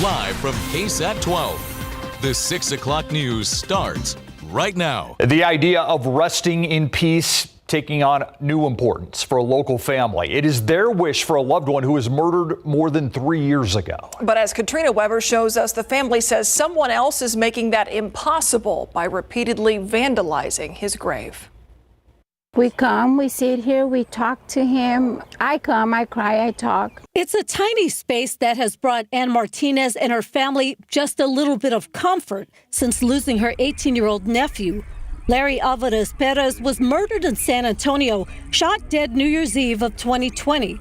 Live from KSAT 12, the 6 o'clock news starts right now. The idea of resting in peace taking on new importance for a local family. It is their wish for a loved one who was murdered more than 3 years ago. But as Katrina Weber shows us, the family says someone else is making that impossible by repeatedly vandalizing his grave. We come, we sit here, we talk to him. I come, I cry, I talk. It's a tiny space that has brought Ann Martinez and her family just a little bit of comfort since losing her 18-year-old nephew. Larry Alvarez Perez was murdered in San Antonio, shot dead New Year's Eve of 2020.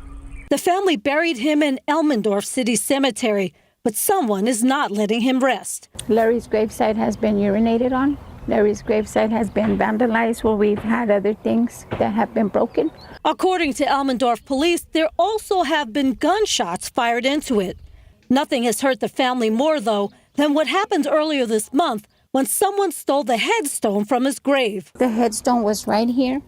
The family buried him in Elmendorf City Cemetery, but someone is not letting him rest. Larry's gravesite has been urinated on. Larry's gravesite has been vandalized where we've had other things that have been broken. According to Elmendorf police, there also have been gunshots fired into it. Nothing has hurt the family more, though, than what happened earlier this month when someone stole the headstone from his grave. The headstone was right here,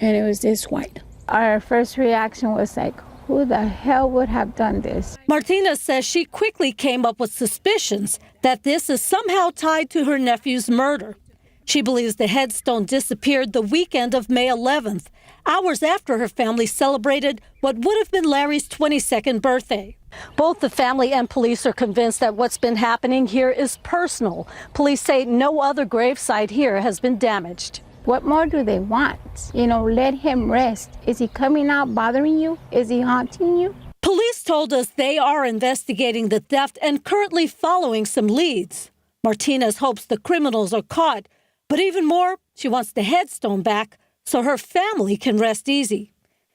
and it was this white. Our first reaction was like, who the hell would have done this? Martinez says she quickly came up with suspicions that this is somehow tied to her nephew's murder. She believes the headstone disappeared the weekend of May 11th, hours after her family celebrated what would have been Larry's 22nd birthday. Both the family and police are convinced that what's been happening here is personal. Police say no other gravesite here has been damaged. What more do they want? Let him rest. Is he coming out bothering you? Is he haunting you? Police told us they are investigating the theft and currently following some leads. Martinez hopes the criminals are caught, but even more, she wants the headstone back so her family can rest easy.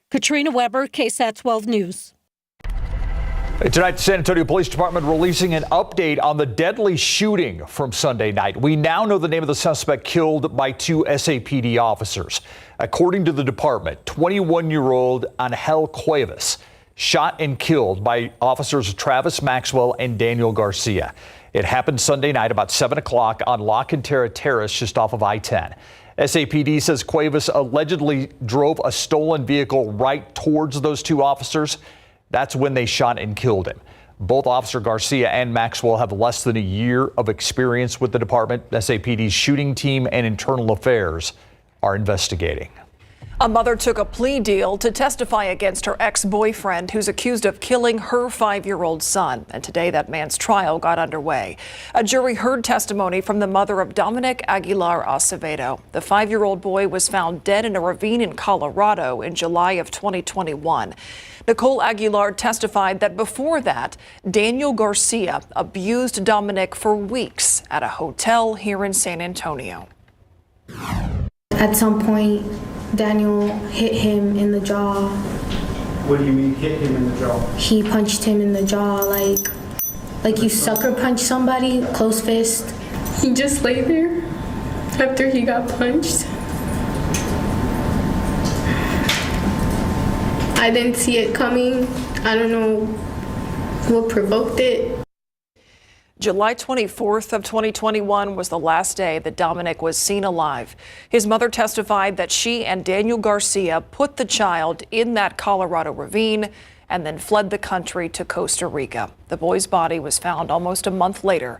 Katrina Weber, KSAT 12 News. Tonight, the San Antonio Police Department releasing an update on the deadly shooting from Sunday night. We now know the name of the suspect killed by two SAPD officers. According to the department, 21-year-old Angel Cuevas shot and killed by officers Travis Maxwell and Daniel Garcia. It happened Sunday night about 7 o'clock on La Cantera Terrace, just off of I-10. SAPD says Cuevas allegedly drove a stolen vehicle right towards those two officers. That's when they shot and killed him. Both Officer Garcia and Maxwell have less than a year of experience with the department. SAPD's shooting team and internal affairs are investigating. A mother took a plea deal to testify against her ex-boyfriend who's accused of killing her 5-year-old son. And today that man's trial got underway. A jury heard testimony from the mother of Dominic Aguilar Acevedo. The 5-year-old boy was found dead in a ravine in Colorado in July of 2021. Nicole Aguilar testified that before that, Daniel Garcia abused Dominic for weeks at a hotel here in San Antonio. At some point, Daniel hit him in the jaw. What do you mean hit him in the jaw? He punched him in the jaw like you sucker punch somebody, close fist. He just lay there after he got punched. I didn't see it coming. I don't know what provoked it. July 24th of 2021 was the last day that Dominic was seen alive. His mother testified that she and Daniel Garcia put the child in that Colorado ravine and then fled the country to Costa Rica. The boy's body was found almost a month later.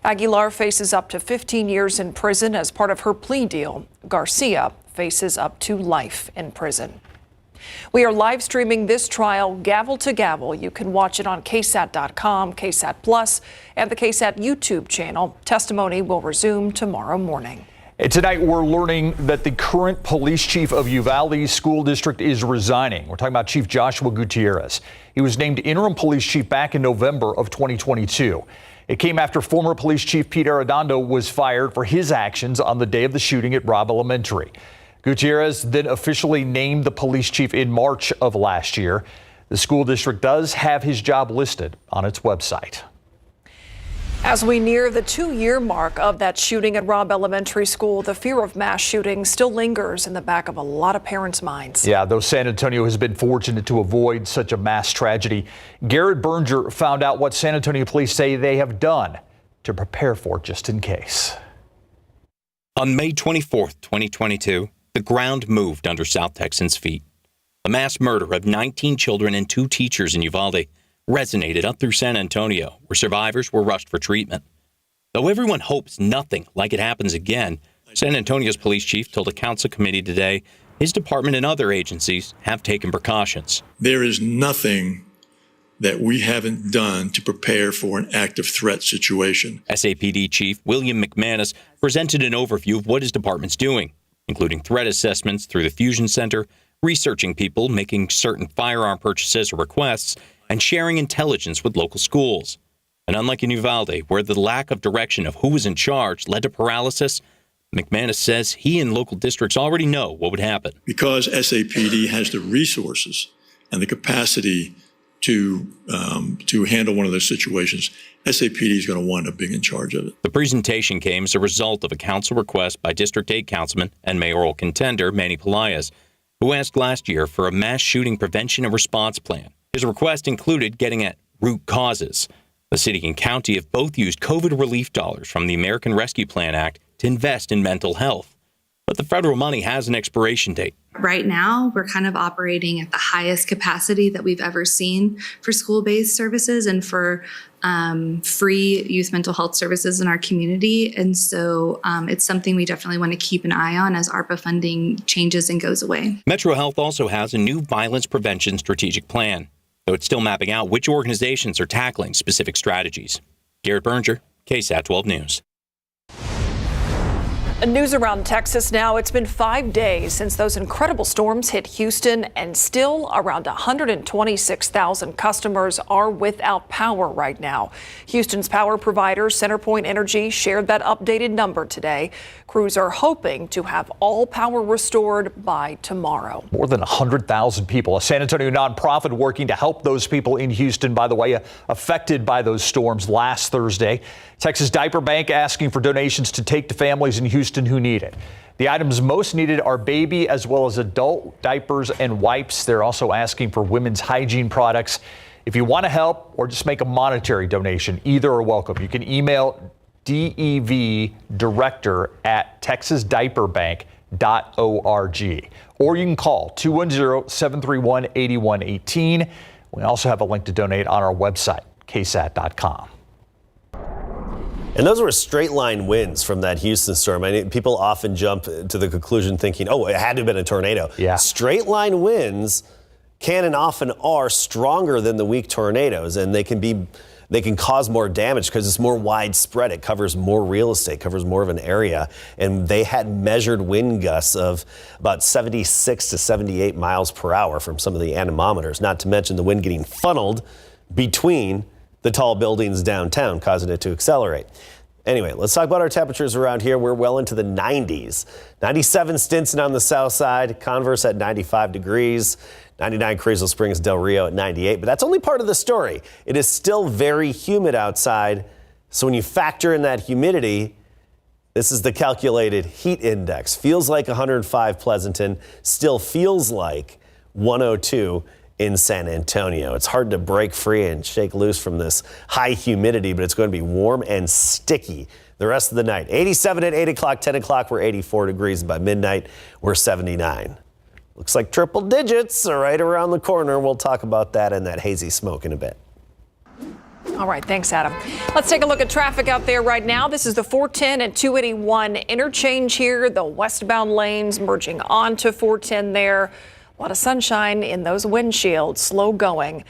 Aguilar faces up to 15 years in prison as part of her plea deal. Garcia faces up to life in prison. We are live streaming this trial gavel to gavel. You can watch it on KSAT.com, KSAT Plus, and the KSAT YouTube channel. Testimony will resume tomorrow morning. And tonight, we're learning that the current police chief of Uvalde School District is resigning. We're talking about Chief Joshua Gutierrez. He was named interim police chief back in November of 2022. It came after former police chief Pete Arredondo was fired for his actions on the day of the shooting at Robb Elementary. Gutierrez then officially named the police chief in March of last year. The school district does have his job listed on its website. As we near the 2-year mark of that shooting at Robb Elementary School, the fear of mass shootings still lingers in the back of a lot of parents' minds. Yeah, though San Antonio has been fortunate to avoid such a mass tragedy, Garrett Berger found out what San Antonio police say they have done to prepare for it just in case. On May 24th, 2022, the ground moved under South Texans' feet. A mass murder of 19 children and 2 teachers in Uvalde resonated up through San Antonio, where survivors were rushed for treatment. Though everyone hopes nothing like it happens again, San Antonio's police chief told a council committee today his department and other agencies have taken precautions. There is nothing that we haven't done to prepare for an active threat situation. SAPD Chief William McManus presented an overview of what his department's doing, including threat assessments through the Fusion Center, researching people making certain firearm purchases or requests, and sharing intelligence with local schools. And unlike in Uvalde, where the lack of direction of who was in charge led to paralysis, McManus says he and local districts already know what would happen. Because SAPD has the resources and the capacity to handle one of those situations, SAPD is going to wind up being in charge of it. The presentation came as a result of a council request by District 8 Councilman and mayoral contender Manny Pelaez, who asked last year for a mass shooting prevention and response plan. His request included getting at root causes. The city and county have both used COVID relief dollars from the American Rescue Plan Act to invest in mental health. But the federal money has an expiration date. Right now, we're kind of operating at the highest capacity that we've ever seen for school-based services and for free youth mental health services in our community. And so it's something we definitely want to keep an eye on as ARPA funding changes and goes away. Metro Health also has a new violence prevention strategic plan, though it's still mapping out which organizations are tackling specific strategies. Garrett Berger, KSAT 12 News. News around Texas now. It's been 5 days since those incredible storms hit Houston, and still around 126,000 customers are without power right now. Houston's power provider, CenterPoint Energy, shared that updated number today. Crews are hoping to have all power restored by tomorrow. More than 100,000 people, a San Antonio nonprofit working to help those people in Houston, by the way, affected by those storms last Thursday. Texas Diaper Bank asking for donations to take to families in Houston who need it. The items most needed are baby as well as adult diapers and wipes. They're also asking for women's hygiene products. If you want to help or just make a monetary donation, either are welcome. You can email devdirector@texasdiaperbank.org, or you can call 210-731-8118. We also have a link to donate on our website, ksat.com. And those were straight line winds from that Houston storm. I mean, people often jump to the conclusion thinking, oh, it had to have been a tornado. Yeah. Straight line winds can and often are stronger than the weak tornadoes, and they can cause more damage because it's more widespread. It covers more real estate, covers more of an area. And they had measured wind gusts of about 76 to 78 miles per hour from some of the anemometers, not to mention the wind getting funneled between the tall buildings downtown, causing it to accelerate. Anyway, let's talk about our temperatures around here. We're well into the 90s. 97 Stinson on the south side, Converse at 95 degrees, 99 Carrizo Springs, Del Rio at 98. But that's only part of the story. It is still very humid outside. So when you factor in that humidity, this is the calculated heat index. Feels like 105 Pleasanton, still feels like 102 in San Antonio. It's hard to break free and shake loose from this high humidity, but it's going to be warm and sticky the rest of the night. 87 at 8 o'clock, 10 o'clock, we're 84 degrees. By midnight, we're 79. Looks like triple digits are right around the corner. We'll talk about that and that hazy smoke in a bit. All right, thanks, Adam. Let's take a look at traffic out there right now. This is the 410 and 281 interchange here. The westbound lanes merging onto 410 there. A lot of sunshine in those windshields, slow going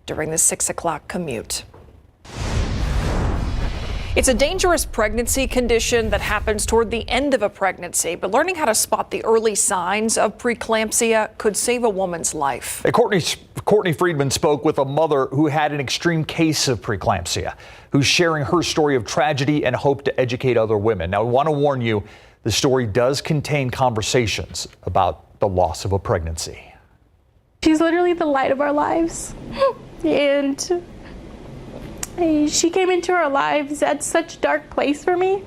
during the 6 o'clock commute. It's a dangerous pregnancy condition that happens toward the end of a pregnancy, but learning how to spot the early signs of preeclampsia could save a woman's life. Courtney Friedman spoke with a mother who had an extreme case of preeclampsia, who's sharing her story of tragedy and hope to educate other women. Now, we want to warn you, the story does contain conversations about the loss of a pregnancy. She's literally the light of our lives, and she came into our lives at such a dark place for me.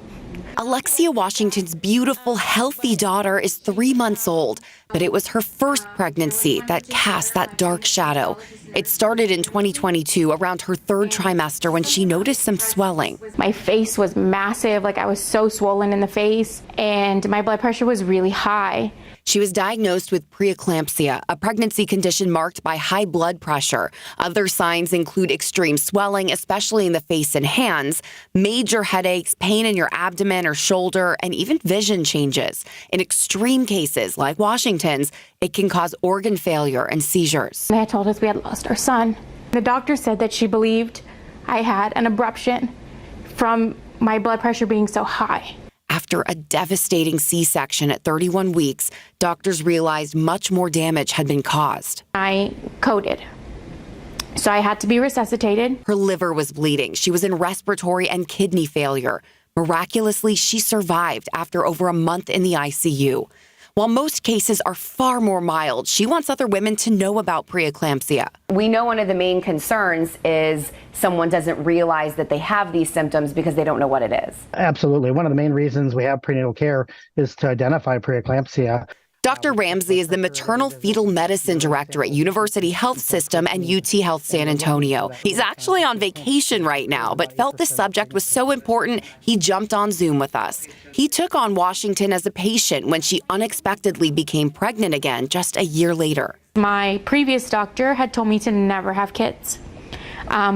Alexia Washington's beautiful, healthy daughter is 3 months old, But it was her first pregnancy that cast that dark shadow. It started in 2022, around her third trimester, when she noticed some swelling. My face was massive, like I was so swollen in the face, and my blood pressure was really high. She was diagnosed with preeclampsia, a pregnancy condition marked by high blood pressure. Other signs include extreme swelling, especially in the face and hands, major headaches, pain in your abdomen or shoulder, and even vision changes. In extreme cases, like Washington's, it can cause organ failure and seizures. They had told us we had lost our son. The doctor said that she believed I had an abruption from my blood pressure being so high. After a devastating C-section at 31 weeks, doctors realized much more damage had been caused. I coded, so I had to be resuscitated. Her liver was bleeding. She was in respiratory and kidney failure. Miraculously, she survived after over a month in the ICU. While most cases are far more mild, she wants other women to know about preeclampsia. We know one of the main concerns is someone doesn't realize that they have these symptoms because they don't know what it is. Absolutely. One of the main reasons we have prenatal care is to identify preeclampsia. Dr. Ramsey is the maternal fetal medicine director at University Health System and UT Health San Antonio. He's actually on vacation right now, but felt the subject was so important, he jumped on Zoom with us. He took on Washington as a patient when she unexpectedly became pregnant again just a year later. My previous doctor had told me to never have kids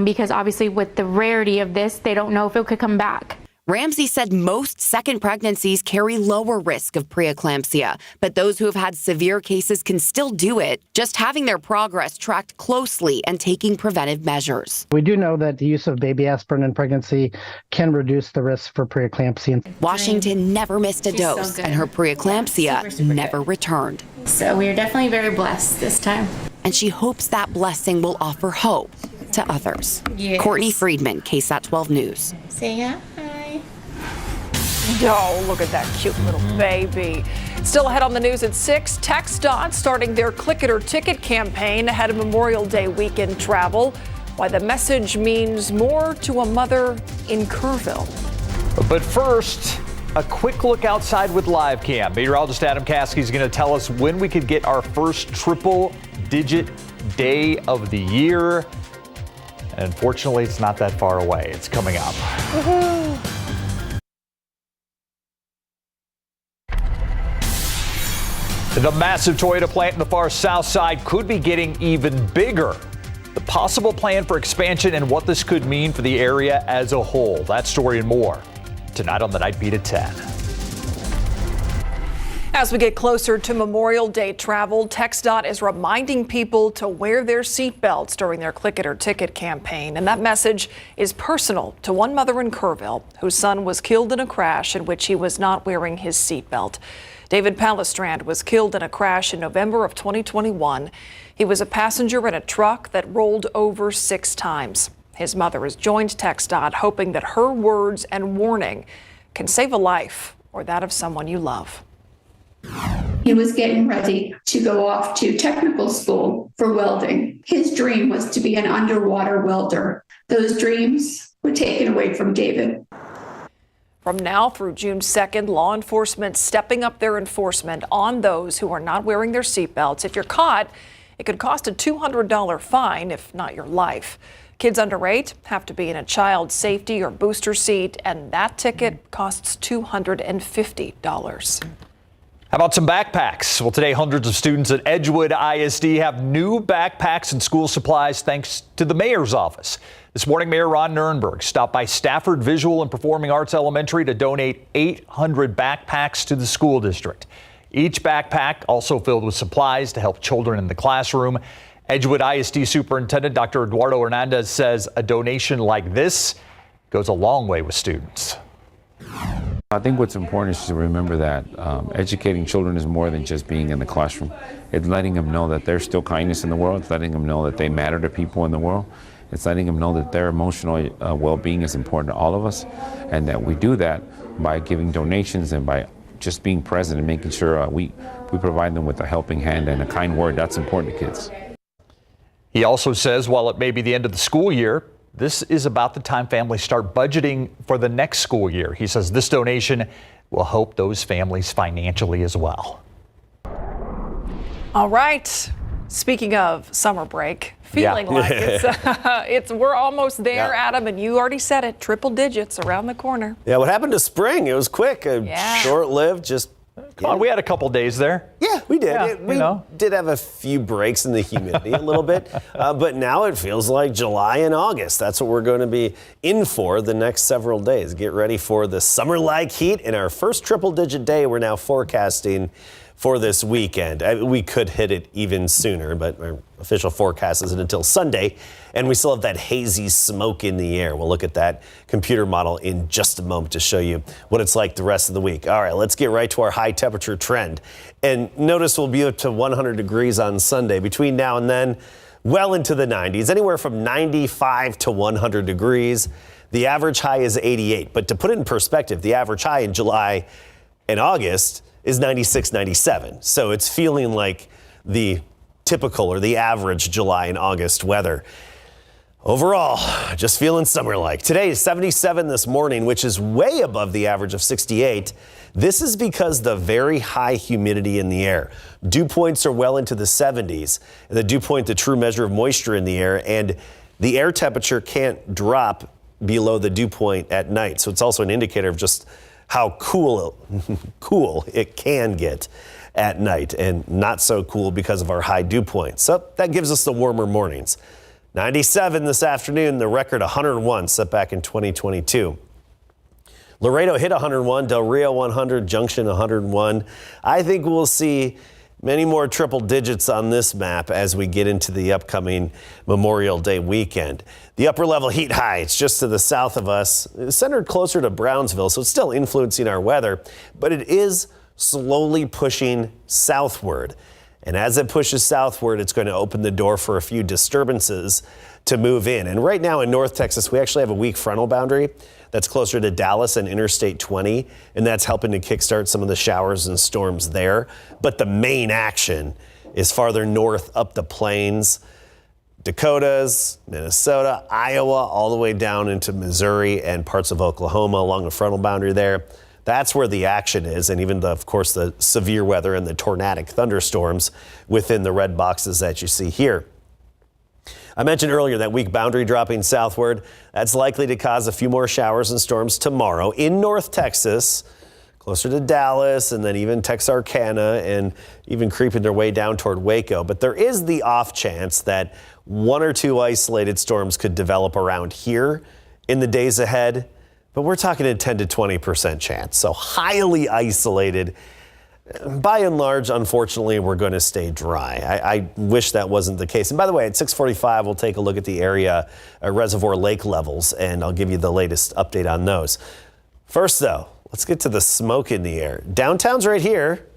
because obviously with the rarity of this, they don't know if it could come back. Ramsey said most second pregnancies carry lower risk of preeclampsia, but those who have had severe cases can still do it, just having their progress tracked closely and taking preventive measures. We do know that the use of baby aspirin in pregnancy can reduce the risk for preeclampsia. Washington never missed a dose, and her preeclampsia never returned. So we are definitely very blessed this time. And she hopes that blessing will offer hope to others. Yes. Courtney Friedman, KSAT 12 News. Say hi. Oh, look at that cute little baby. Still ahead on the news at 6, TxDOT starting their Click It or Ticket campaign ahead of Memorial Day weekend travel. Why the message means more to a mother in Kerrville. But first, a quick look outside with live cam. Meteorologist Adam Caskey is going to tell us when we could get our first triple-digit day of the year. And unfortunately, it's not that far away. It's coming up. Woohoo! The massive Toyota plant in the far south side could be getting even bigger. The possible plan for expansion and what this could mean for the area as a whole. That story and more tonight on the Night Beat at 10. As we get closer to Memorial Day travel, TxDOT is reminding people to wear their seatbelts during their Click It or Ticket campaign. And that message is personal to one mother in Kerrville whose son was killed in a crash in which he was not wearing his seatbelt. David Palestrand was killed in a crash in November of 2021. He was a passenger in a truck that rolled over 6 times. His mother has joined TxDOT, hoping that her words and warning can save a life or that of someone you love. He was getting ready to go off to technical school for welding. His dream was to be an underwater welder. Those dreams were taken away from David. From now through June 2nd, law enforcement stepping up their enforcement on those who are not wearing their seatbelts. If you're caught, it could cost a $200 fine, if not your life. Kids under 8 have to be in a child safety or booster seat, and that ticket costs $250. How about some backpacks? Well, today hundreds of students at Edgewood ISD have new backpacks and school supplies thanks to the mayor's office. This morning, Mayor Ron Nirenberg stopped by Stafford Visual and Performing Arts Elementary to donate 800 backpacks to the school district. Each backpack also filled with supplies to help children in the classroom. Edgewood ISD Superintendent Dr. Eduardo Hernandez says a donation like this goes a long way with students. I think what's important is to remember that educating children is more than just being in the classroom. It's letting them know that there's still kindness in the world. It's letting them know that they matter to people in the world. It's letting them know that their emotional well-being is important to all of us, and that we do that by giving donations and by just being present and making sure we provide them with a helping hand and a kind word. That's important to kids. He also says while it may be the end of the school year, this is about the time families start budgeting for the next school year. He says this donation will help those families financially as well. All right. Speaking of summer break, feeling like we're almost there, Adam, and you already said it, triple digits around the corner. Yeah, what happened to spring? It was quick, short-lived, just... Come on, we had a couple days there. Yeah, we did. Yeah, We did have a few breaks in the humidity a little bit, but now it feels like July and August. That's what we're going to be in for the next several days. Get ready for the summer-like heat. In our first triple-digit day, we're now forecasting for this weekend. We could hit it even sooner, but our official forecast isn't until Sunday, and we still have that hazy smoke in the air. We'll look at that computer model in just a moment to show you what it's like the rest of the week. All right, let's get right to our high temperature trend. And notice we'll be up to 100 degrees on Sunday. Between now and then, well into the 90s, anywhere from 95 to 100 degrees. The average high is 88. But to put it in perspective, the average high in July and August is 96, 97. So it's feeling like the typical or the average July and August weather. Overall, just feeling summer-like. Today is 77 this morning, which is way above the average of 68. This is because the very high humidity in the air. Dew points are well into the 70s. And the dew point, the true measure of moisture in the air, and the air temperature can't drop below the dew point at night. So it's also an indicator of just how cool it can get at night, and not so cool because of our high dew point. So that gives us the warmer mornings. 97 this afternoon, the record 101 set back in 2022. Laredo hit 101, Del Rio 100, Junction 101. I think we'll see many more triple digits on this map as we get into the upcoming Memorial Day weekend. The upper level heat high, it's just to the south of us, centered closer to Brownsville, so it's still influencing our weather, but it is slowly pushing southward. And as it pushes southward, it's going to open the door for a few disturbances to move in. And right now in North Texas, we actually have a weak frontal boundary that's closer to Dallas and Interstate 20, and that's helping to kickstart some of the showers and storms there. But the main action is farther north up the plains, Dakotas, Minnesota, Iowa, all the way down into Missouri and parts of Oklahoma along the frontal boundary there. That's where the action is, and even, of course, the severe weather and the tornadic thunderstorms within the red boxes that you see here. I mentioned earlier that weak boundary dropping southward. That's likely to cause a few more showers and storms tomorrow in North Texas, closer to Dallas, and then even Texarkana, and even creeping their way down toward Waco. But there is the off chance that one or two isolated storms could develop around here in the days ahead. But we're talking a 10 to 20% chance, so highly isolated. By and large, unfortunately, we're going to stay dry. I wish that wasn't the case. And by the way, at 6:45, we'll take a look at the area reservoir lake levels, and I'll give you the latest update on those. First, though, let's get to the smoke in the air. Downtown's right here.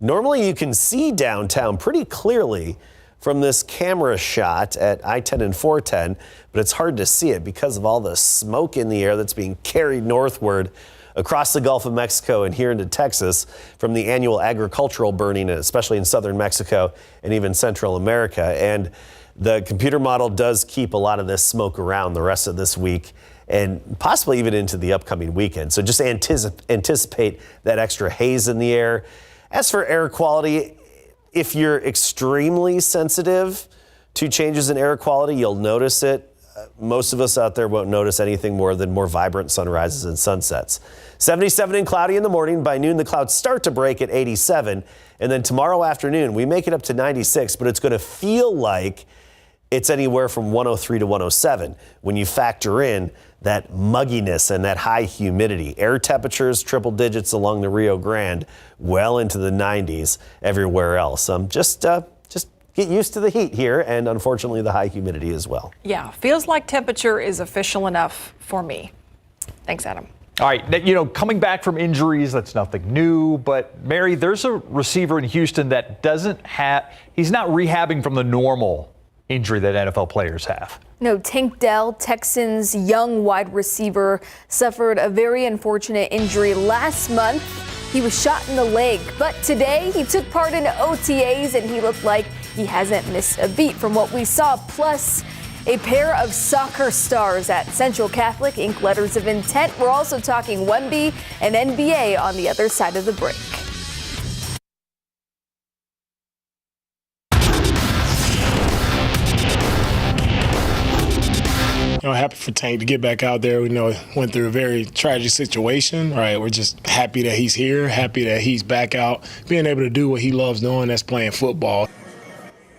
Normally, you can see downtown pretty clearly from this camera shot at I-10 and 410, but it's hard to see it because of all the smoke in the air that's being carried northward across the Gulf of Mexico and here into Texas from the annual agricultural burning, especially in southern Mexico and even Central America. And the computer model does keep a lot of this smoke around the rest of this week and possibly even into the upcoming weekend. So just anticipate that extra haze in the air. As for air quality, if you're extremely sensitive to changes in air quality, you'll notice it. Most of us out there won't notice anything more than more vibrant sunrises and sunsets. 77 and cloudy in the morning. By noon, the clouds start to break at 87. And then tomorrow afternoon, we make it up to 96, but it's going to feel like it's anywhere from 103 to 107 when you factor in that mugginess and that high humidity. Air temperatures, triple digits along the Rio Grande, well into the 90s everywhere else. Just get used to the heat here, and unfortunately the high humidity as well. Yeah, feels like temperature is official enough for me. Thanks, Adam. All right, coming back from injuries, that's nothing new, but Mary, there's a receiver in Houston that he's not rehabbing from the normal injury that NFL players have. No, Tank Dell, Texans' young wide receiver, suffered a very unfortunate injury last month. He was shot in the leg, but today he took part in OTAs and he looked like he hasn't missed a beat from what we saw. Plus, a pair of soccer stars at Central Catholic ink letters of intent. We're also talking Wemby and NBA on the other side of the break. Happy for Tank to get back out there. We went through a very tragic situation. Right, we're just happy that he's here, happy that he's back out, being able to do what he loves doing, that's playing football.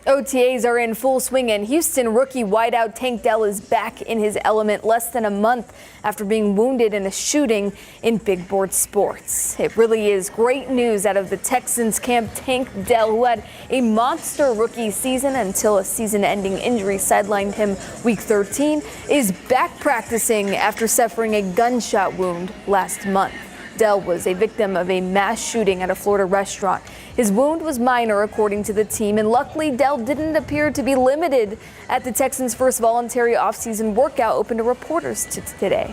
OTAs are in full swing, and Houston rookie wideout Tank Dell is back in his element less than a month after being wounded in a shooting in big board sports. It really is great news out of the Texans camp. Tank Dell, who had a monster rookie season until a season-ending injury sidelined him week 13, is back practicing after suffering a gunshot wound last month. Dell was a victim of a mass shooting at a Florida restaurant. His wound was minor, according to the team, and luckily Dell didn't appear to be limited at the Texans' first voluntary offseason workout open to reporters today.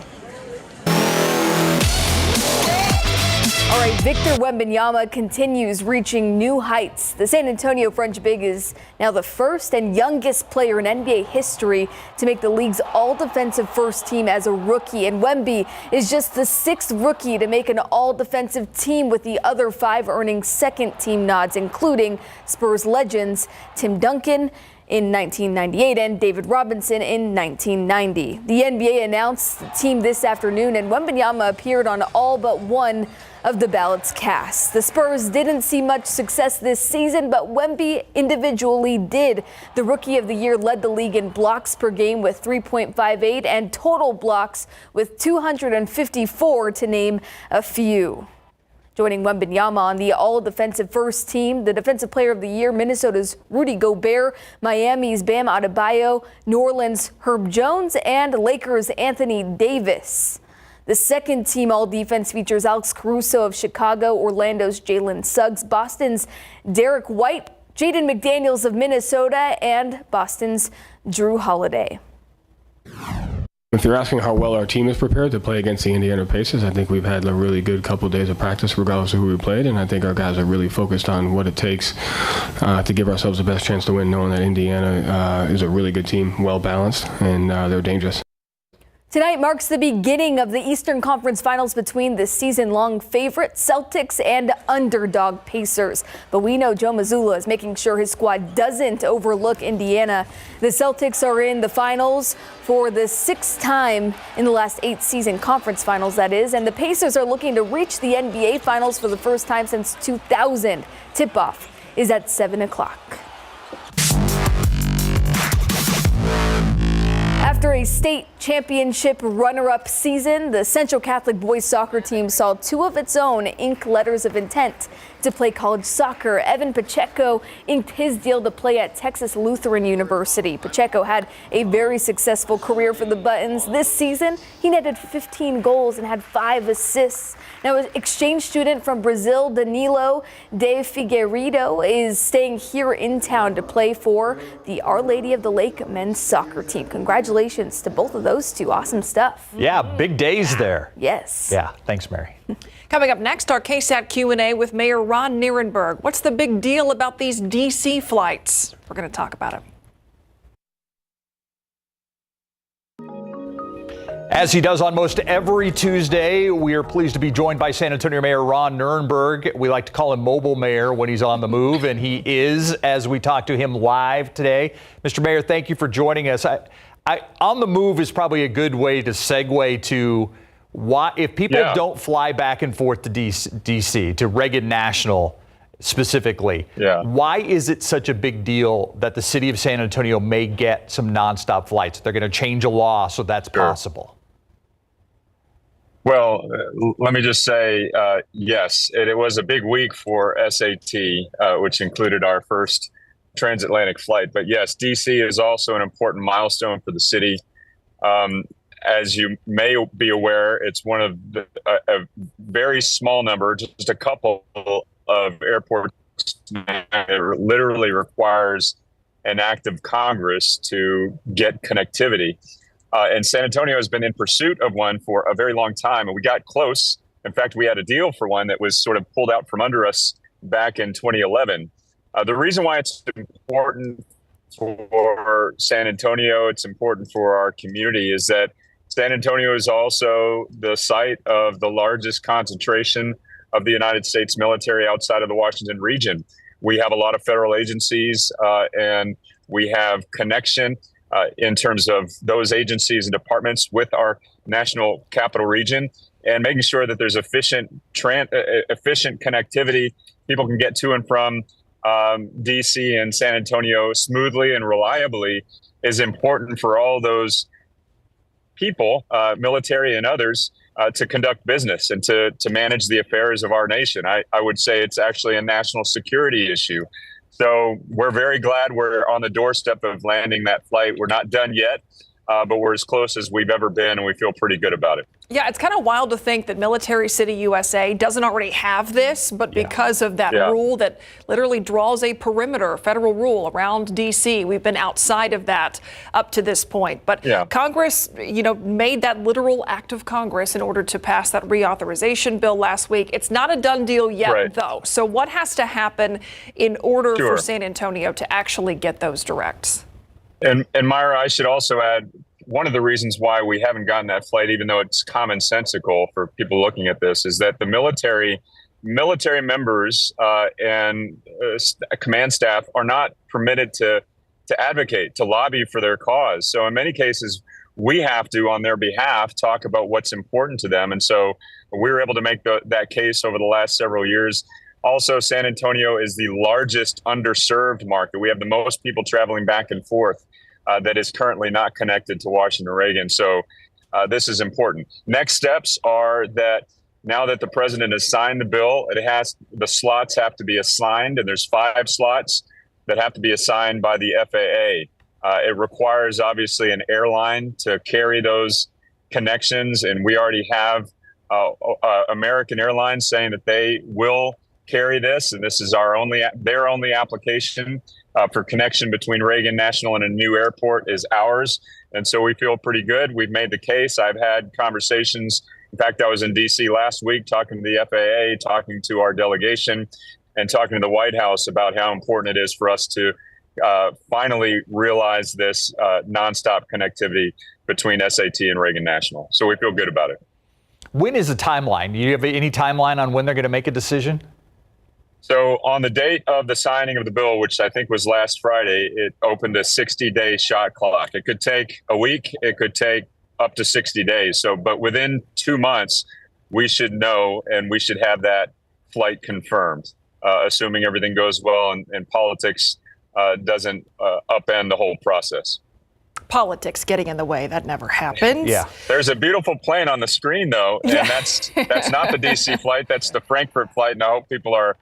All right, Victor Wembanyama continues reaching new heights. The San Antonio French Big is now the first and youngest player in NBA history to make the league's all-defensive first team as a rookie. And Wemby is just the sixth rookie to make an all-defensive team, with the other five earning second-team nods, including Spurs legends Tim Duncan in 1998 and David Robinson in 1990. The NBA announced the team this afternoon, and Wembanyama appeared on all but one of the ballots cast. The Spurs didn't see much success this season, but Wemby individually did. The Rookie of the Year led the league in blocks per game with 3.58 and total blocks with 254, to name a few. Joining Wembanyama on the all-defensive first team, the Defensive Player of the Year, Minnesota's Rudy Gobert, Miami's Bam Adebayo, New Orleans' Herb Jones, and Lakers' Anthony Davis. The second team all-defense features Alex Caruso of Chicago, Orlando's Jalen Suggs, Boston's Derek White, Jaden McDaniels of Minnesota, and Boston's Drew Holiday. If you're asking how well our team is prepared to play against the Indiana Pacers, I think we've had a really good couple of days of practice regardless of who we played, and I think our guys are really focused on what it takes to give ourselves the best chance to win, knowing that Indiana is a really good team, well-balanced, and they're dangerous. Tonight marks the beginning of the Eastern Conference Finals between the season-long favorite Celtics and underdog Pacers. But we know Joe Mazzulla is making sure his squad doesn't overlook Indiana. The Celtics are in the finals for the sixth time in the last 8 season conference finals, that is, and the Pacers are looking to reach the NBA Finals for the first time since 2000. Tip-off is at 7 o'clock. After a state championship runner-up season, the Central Catholic boys soccer team saw 2 of its own ink letters of intent to play college soccer. Evan Pacheco inked his deal to play at Texas Lutheran University. Pacheco had a very successful career for the Buttons. This season, he netted 15 goals and had 5 assists. Now, an exchange student from Brazil, Danilo de Figueiredo, is staying here in town to play for the Our Lady of the Lake men's soccer team. Congratulations to both of those two. Awesome stuff. Yeah, big days there. Yes. Yeah, thanks, Mary. Coming up next, our KSAT Q&A with Mayor Ron Nirenberg. What's the big deal about these D.C. flights? We're going to talk about it. As he does on most every Tuesday, we are pleased to be joined by San Antonio Mayor Ron Nirenberg. We like to call him Mobile Mayor when he's on the move, and he is, as we talk to him live today. Mr. Mayor, thank you for joining us. On the move is probably a good way to segue to why, if people don't fly back and forth to D.C., to Reagan National specifically, why is it such a big deal that the city of San Antonio may get some nonstop flights? They're going to change a law so that's possible. Well, let me just say, yes, it was a big week for SAT, which included our first transatlantic flight. But yes, D.C. is also an important milestone for the city. As you may be aware, it's one of a very small number, just a couple of airports that literally requires an act of Congress to get connectivity. And San Antonio has been in pursuit of one for a very long time, and we got close. In fact, we had a deal for one that was sort of pulled out from under us back in 2011. The reason why it's important for San Antonio, it's important for our community, is that San Antonio is also the site of the largest concentration of the United States military outside of the Washington region. We have a lot of federal agencies and we have connection in terms of those agencies and departments with our national capital region, and making sure that there's efficient connectivity. People can get to and from DC and San Antonio smoothly and reliably is important for all those people, military and others, to conduct business and to manage the affairs of our nation. I would say it's actually a national security issue. So we're very glad we're on the doorstep of landing that flight. We're not done yet, but we're as close as we've ever been, and we feel pretty good about it. Yeah, it's kind of wild to think that Military City, USA doesn't already have this, but because of that rule that literally draws a perimeter, federal rule around D.C., we've been outside of that up to this point. But Congress, made that literal act of Congress in order to pass that reauthorization bill last week. It's not a done deal yet, though. So what has to happen in order for San Antonio to actually get those directs? And Myra, I should also add, one of the reasons why we haven't gotten that flight, even though it's commonsensical for people looking at this, is that the military members and command staff are not permitted to advocate, to lobby for their cause. So in many cases, we have to, on their behalf, talk about what's important to them. And so we were able to make that case over the last several years. Also, San Antonio is the largest underserved market. We have the most people traveling back and forth that is currently not connected to Washington Reagan. So this is important. Next steps are that now that the president has signed the bill, the slots have to be assigned, and there's 5 slots that have to be assigned by the FAA. It requires, obviously, an airline to carry those connections, and we already have American Airlines saying that they will carry this, and this is their only application for connection between Reagan National and a new airport is ours. And so we feel pretty good. We've made the case. I've had conversations. In fact, I was in DC last week talking to the FAA, talking to our delegation, and talking to the White House about how important it is for us to finally realize this nonstop connectivity between SAT and Reagan National. So we feel good about it. When is the timeline? Do you have any timeline on when they're going to make a decision? So on the date of the signing of the bill, which I think was last Friday, it opened a 60-day shot clock. It could take a week. It could take up to 60 days. But within 2 months, we should know, and we should have that flight confirmed, assuming everything goes well and politics doesn't upend the whole process. Politics getting in the way, that never happens. Yeah. There's a beautiful plane on the screen, though, and that's not the DC flight. That's the Frankfurt flight, and I hope people are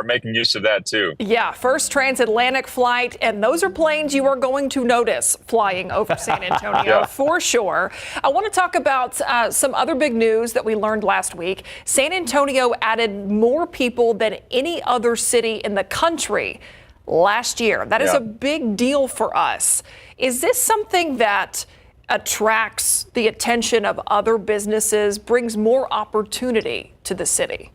making use of that too. Yeah, first transatlantic flight, and those are planes you are going to notice flying over San Antonio for sure. I want to talk about some other big news that we learned last week. San Antonio added more people than any other city in the country last year. That is a big deal for us. Is this something that attracts the attention of other businesses, brings more opportunity to the city?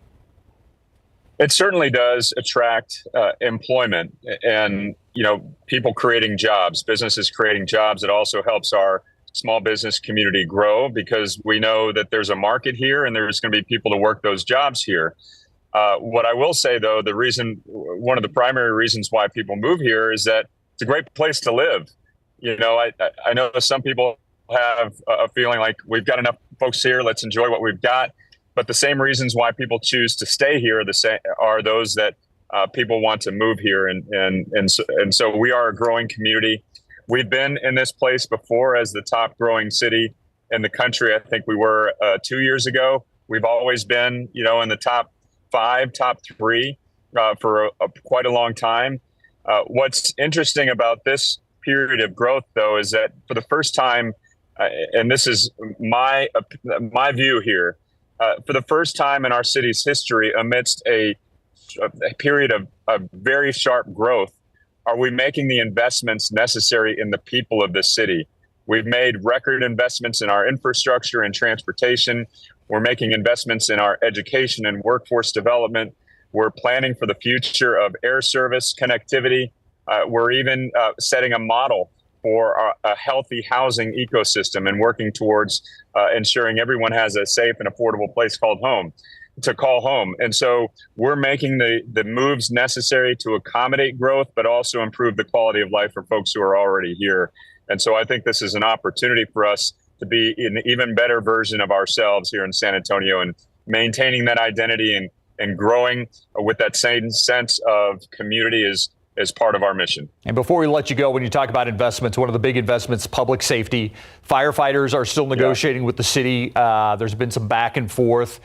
It certainly does attract employment and, people creating jobs, businesses creating jobs. It also helps our small business community grow because we know that there's a market here and there's going to be people to work those jobs here. What I will say, though, one of the primary reasons why people move here is that it's a great place to live. I know some people have a feeling like we've got enough folks here. Let's enjoy what we've got. But the same reasons why people choose to stay here are those that people want to move here. And so we are a growing community. We've been in this place before as the top growing city in the country. I think we were 2 years ago. We've always been, in the top 5, top 3 for quite a long time. What's interesting about this period of growth, though, is that for the first time, and this is my view here, for the first time in our city's history, amidst a period of very sharp growth, are we making the investments necessary in the people of this city? We've made record investments in our infrastructure and transportation. We're making investments in our education and workforce development. We're planning for the future of air service connectivity. We're even setting a model for a healthy housing ecosystem and working towards ensuring everyone has a safe and affordable place to call home. And so we're making the moves necessary to accommodate growth, but also improve the quality of life for folks who are already here. And so I think this is an opportunity for us to be an even better version of ourselves here in San Antonio and maintaining that identity and growing with that same sense of community is part of our mission. And before we let you go, when you talk about investments, one of the big investments, public safety. Firefighters are still negotiating with the city. There's been some back and forth.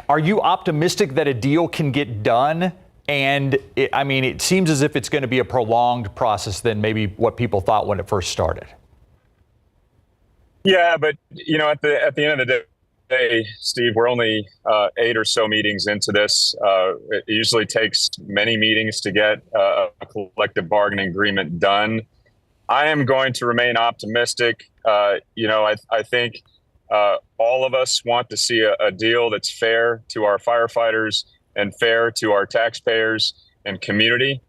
Are you optimistic that a deal can get done? And it seems as if it's going to be a prolonged process than maybe what people thought when it first started. Yeah, but at the end of the day, Steve, we're only 8 or so meetings into this. It usually takes many meetings to get a collective bargaining agreement done. I am going to remain optimistic. I think all of us want to see a deal that's fair to our firefighters and fair to our taxpayers and community.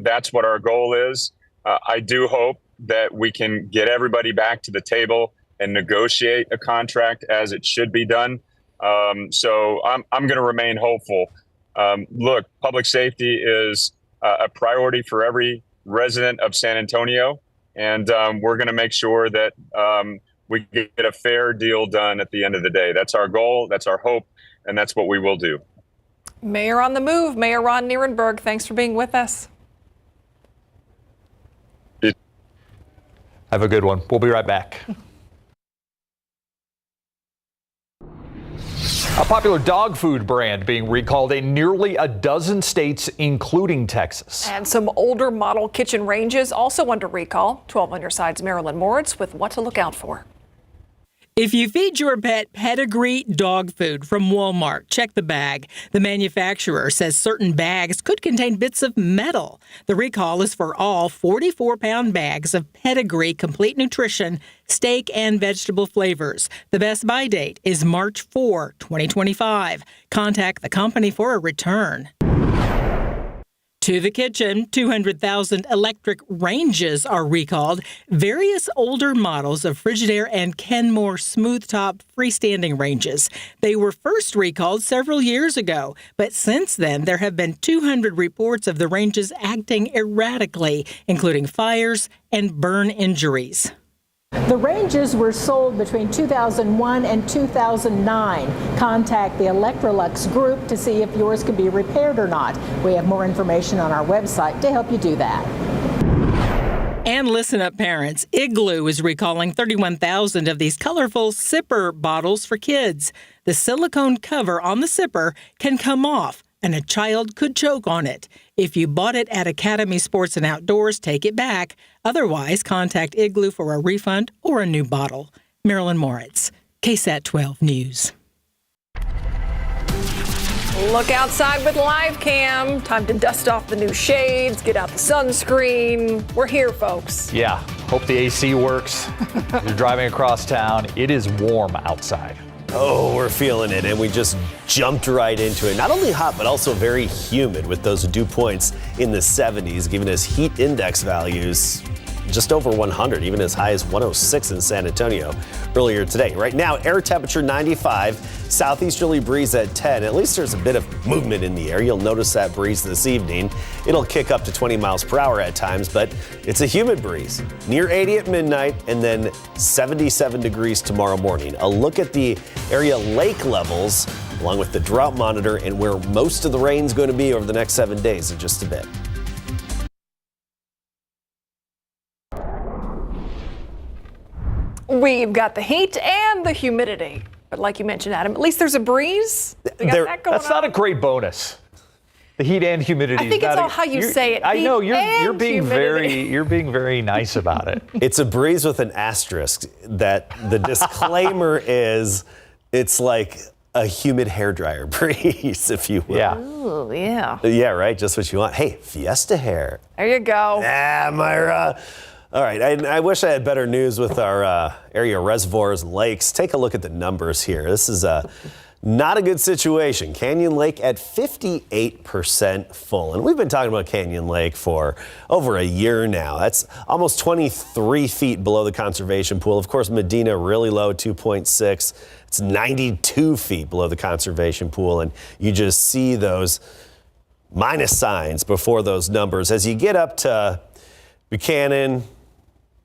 That's what our goal is. I do hope that we can get everybody back to the table and negotiate a contract as it should be done. So I'm going to remain hopeful. Look, public safety is a priority for every resident of San Antonio, and we're going to make sure that we get a fair deal done at the end of the day. That's our goal, that's our hope, and that's what we will do. Mayor on the move, Mayor Ron Nierenberg, thanks for being with us. Have a good one. We'll be right back. A popular dog food brand being recalled in nearly a dozen states, including Texas. And some older model kitchen ranges also under recall. 12 on your side's Marilyn Moritz with what to look out for. If you feed your pet pedigree dog food from Walmart, check the bag. The manufacturer says certain bags could contain bits of metal. The recall is for all 44-pound bags of pedigree complete nutrition, steak and vegetable flavors. The best buy date is March 4, 2025. Contact the company for a return. To the kitchen, 200,000 electric ranges are recalled. Various older models of Frigidaire and Kenmore smooth-top freestanding ranges. They were first recalled several years ago, but since then there have been 200 reports of the ranges acting erratically, including fires and burn injuries. The ranges were sold between 2001 and 2009. Contact the Electrolux group to see if yours can be repaired or not. We have more information on our website to help you do that. And listen up, parents. Igloo is recalling 31,000 of these colorful sipper bottles for kids. The silicone cover on the sipper can come off, and a child could choke on it. If you bought it at Academy Sports and Outdoors, take it back. Otherwise, contact Igloo for a refund or a new bottle. Marilyn Moritz, KSAT 12 News. Look outside with live cam. Time to dust off the new shades, get out the sunscreen. We're here, folks. Yeah, hope the AC works. You're driving across town. It is warm outside. Oh, we're feeling it, and we just jumped right into it. Not only hot, but also very humid with those dew points in the 70s, giving us heat index values just over 100, even as high as 106 in San Antonio earlier today. Right now, air temperature 95, southeasterly breeze at 10. At least there's a bit of movement in the air. You'll notice that breeze this evening. It'll kick up to 20 miles per hour at times, but it's a humid breeze. Near 80 at midnight and then 77 degrees tomorrow morning. A look at the area lake levels along with the drought monitor and where most of the rain's going to be over the next 7 days in just a bit. We've got the heat and the humidity. But like you mentioned, Adam, at least there's a breeze. We got that going That's not a great bonus. The heat and humidity. I think it's all how you say it. I know you're being humidity. very nice about it. It's a breeze with an asterisk that the disclaimer is it's like a humid hairdryer breeze, if you will. Yeah. Ooh, yeah. Yeah, right. Just what you want. Hey, Fiesta hair. There you go. Ah, Myra. All right, I wish I had better news with our area reservoirs and lakes. Take a look at the numbers here. This is not a good situation. Canyon Lake at 58% full. And we've been talking about Canyon Lake for over a year now. That's almost 23 feet below the conservation pool. Of course, Medina really low, 2.6. It's 92 feet below the conservation pool. And you just see those minus signs before those numbers. As you get up to Buchanan,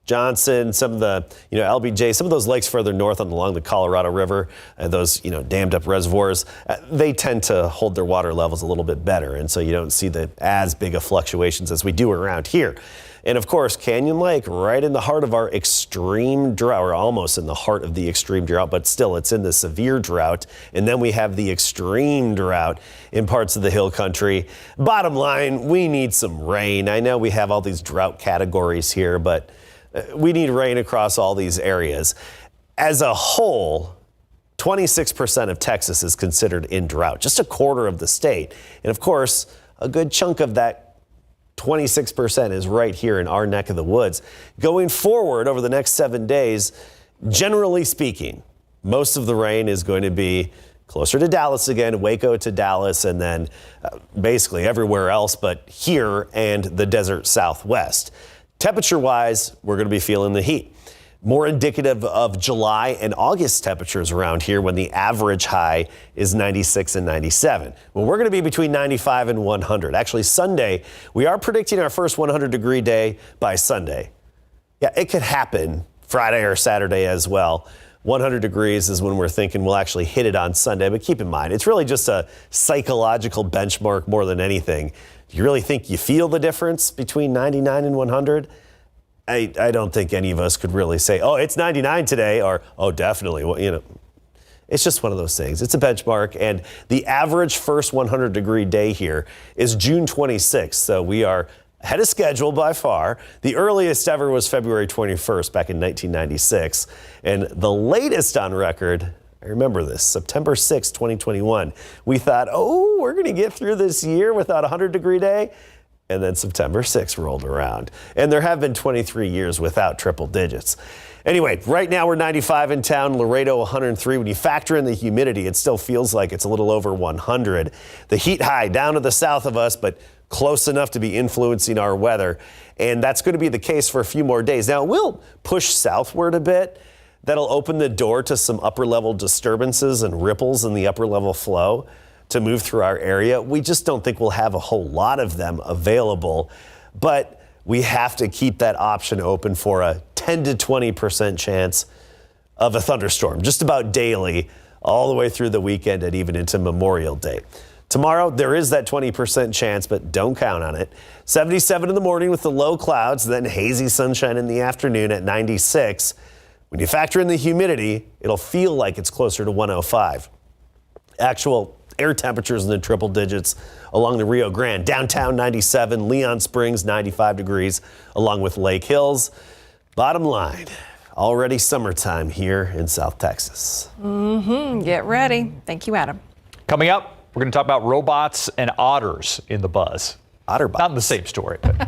Johnson, some of the, LBJ, some of those lakes further north along the Colorado River, those, dammed up reservoirs, they tend to hold their water levels a little bit better. And so you don't see as big of fluctuations as we do around here. And of course, Canyon Lake, right in the heart of our extreme drought, or almost in the heart of the extreme drought, but still it's in the severe drought. And then we have the extreme drought in parts of the hill country. Bottom line, we need some rain. I know we have all these drought categories here, but we need rain across all these areas. As a whole, 26% of Texas is considered in drought, just a quarter of the state. And of course, a good chunk of that 26% is right here in our neck of the woods. Going forward over the next 7 days, generally speaking, most of the rain is going to be closer to Dallas again, Waco to Dallas, and then basically everywhere else but here and the desert Southwest. Temperature-wise, we're going to be feeling the heat. More indicative of July and August temperatures around here when the average high is 96 and 97. Well, we're going to be between 95 and 100. Actually, Sunday, we are predicting our first 100-degree day by Sunday. Yeah, it could happen Friday or Saturday as well. 100 degrees is when we're thinking we'll actually hit it on Sunday. But keep in mind, it's really just a psychological benchmark more than anything. Do you really think you feel the difference between 99 and 100? I don't think any of us could really say, oh, it's 99 today, or, oh, definitely. Well, it's just one of those things. It's a benchmark, and the average first 100-degree day here is June 26th, so we are ahead of schedule by far. The earliest ever was February 21st back in 1996, and the latest on record, I remember this, September 6th, 2021. We thought, oh, we're going to get through this year without a 100-degree day. And then September 6th rolled around. And there have been 23 years without triple digits. Anyway, right now we're 95 in town, Laredo 103. When you factor in the humidity, it still feels like it's a little over 100. The heat high down to the south of us, but close enough to be influencing our weather. And that's going to be the case for a few more days. Now, we'll push southward a bit. That'll open the door to some upper level disturbances and ripples in the upper level flow to move through our area. We just don't think we'll have a whole lot of them available, but we have to keep that option open for a 10 to 20% chance of a thunderstorm, just about daily, all the way through the weekend and even into Memorial Day. Tomorrow, there is that 20% chance, but don't count on it. 77 in the morning with the low clouds, then hazy sunshine in the afternoon at 96. When you factor in the humidity, it'll feel like it's closer to 105. Actual air temperatures in the triple digits along the Rio Grande. Downtown 97, Leon Springs 95 degrees, along with Lake Hills. Bottom line, already summertime here in South Texas. Get ready. Thank you, Adam. Coming up, we're going to talk about robots and otters in the buzz. Otterbots. Not in the same story, but.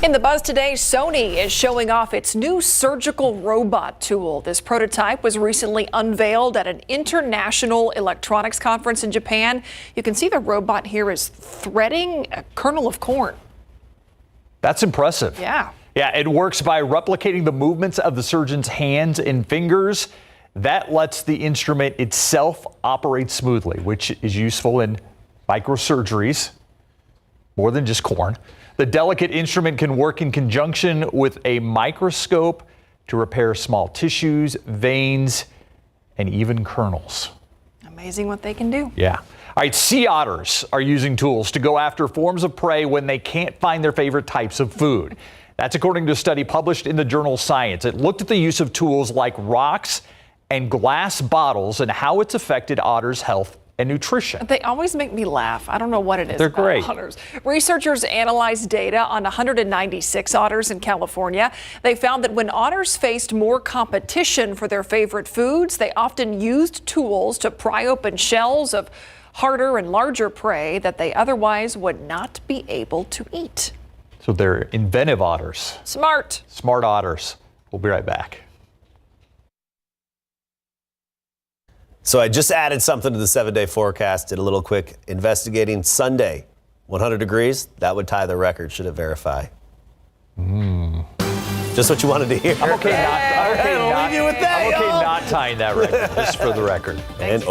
In the buzz today, Sony is showing off its new surgical robot tool. This prototype was recently unveiled at an international electronics conference in Japan. You can see the robot here is threading a kernel of corn. That's impressive. Yeah. Yeah, it works by replicating the movements of the surgeon's hands and fingers. That lets the instrument itself operate smoothly, which is useful in microsurgeries, more than just corn. The delicate instrument can work in conjunction with a microscope to repair small tissues, veins, and even kernels. Amazing what they can do. Yeah. All right, sea otters are using tools to go after forms of prey when they can't find their favorite types of food. That's according to a study published in the journal Science. It looked at the use of tools like rocks and glass bottles and how it's affected otters' health and nutrition. They always make me laugh. I don't know what it is. They're about great. Otters. Researchers analyzed data on 196 otters in California. They found that when otters faced more competition for their favorite foods, they often used tools to pry open shells of harder and larger prey that they otherwise would not be able to eat. So they're inventive otters. Smart. Smart otters. We'll be right back. So I just added something to the 7-day forecast, did a little quick investigating. Sunday, 100 degrees, that would tie the record, should it verify? Just what you wanted to hear. I'm okay not not tying that record, just for the record. And